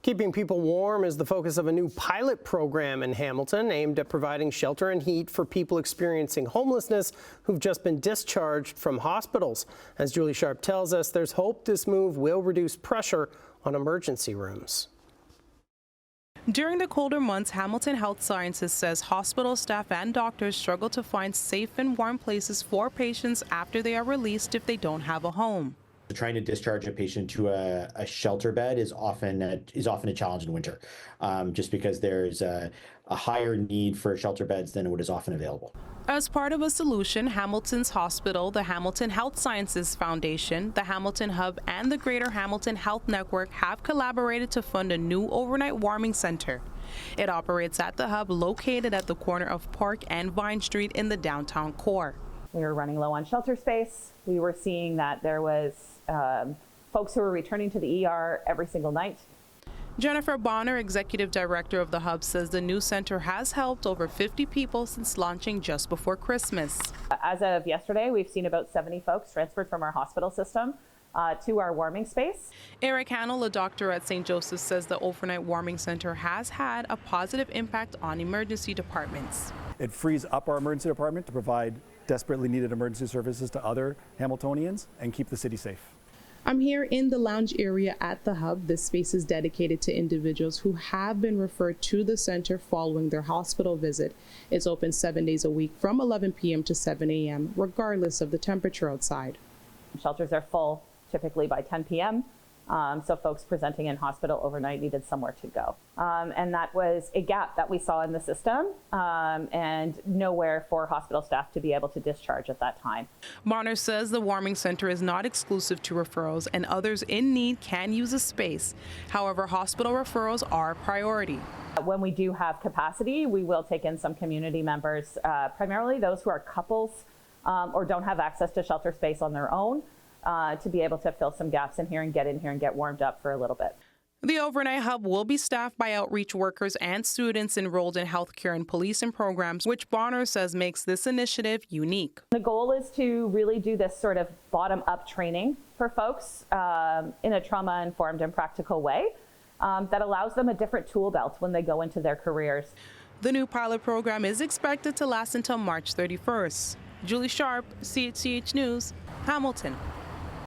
Keeping people warm is the focus of a new pilot program in Hamilton aimed at providing shelter and heat for people experiencing homelessness who've just been discharged from hospitals. As Julie Sharp tells us, there's hope this move will reduce pressure on emergency rooms. During the colder months, Hamilton Health Sciences says hospital staff and doctors struggle to find safe and warm places for patients after they are released if they don't have a home. Trying to discharge a patient to a shelter bed is often a challenge in winter, just because there's a higher need for shelter beds than what is often available. As part of a solution, Hamilton's hospital, the Hamilton Health Sciences Foundation, the Hamilton Hub, and the Greater Hamilton Health Network have collaborated to fund a new overnight warming center. It operates at the hub located at the corner of Park and Vine Street in the downtown core. We were running low on shelter space. We were seeing that there was folks who were returning to the ER every single night. Jennifer Bonner, executive director of the Hub, says the new center has helped over 50 people since launching just before Christmas. As of yesterday, we've seen about 70 folks transferred from our hospital system to our warming space. Eric Hannell, a doctor at St. Joseph's, says the overnight warming center has had a positive impact on emergency departments. It frees up our emergency department to provide desperately needed emergency services to other Hamiltonians and keep the city safe. I'm here in the lounge area at the Hub. This space is dedicated to individuals who have been referred to the center following their hospital visit. It's open 7 days a week from 11 p.m. to 7 a.m., regardless of the temperature outside. Shelters are full typically by 10 p.m. So folks presenting in hospital overnight needed somewhere to go. And that was a gap that we saw in the system and nowhere for hospital staff to be able to discharge at that time. Bonner says the warming center is not exclusive to referrals and others in need can use a space. However, hospital referrals are a priority. When we do have capacity, we will take in some community members, primarily those who are couples or don't have access to shelter space on their own. To be able to fill some gaps in here and get warmed up for a little bit. The overnight hub will be staffed by outreach workers and students enrolled in healthcare and policing programs, which Bonner says makes this initiative unique. The goal is to really do this sort of bottom-up training for folks in a trauma-informed and practical way that allows them a different tool belt when they go into their careers. The new pilot program is expected to last until March 31st. Julie Sharp, CHCH News, Hamilton.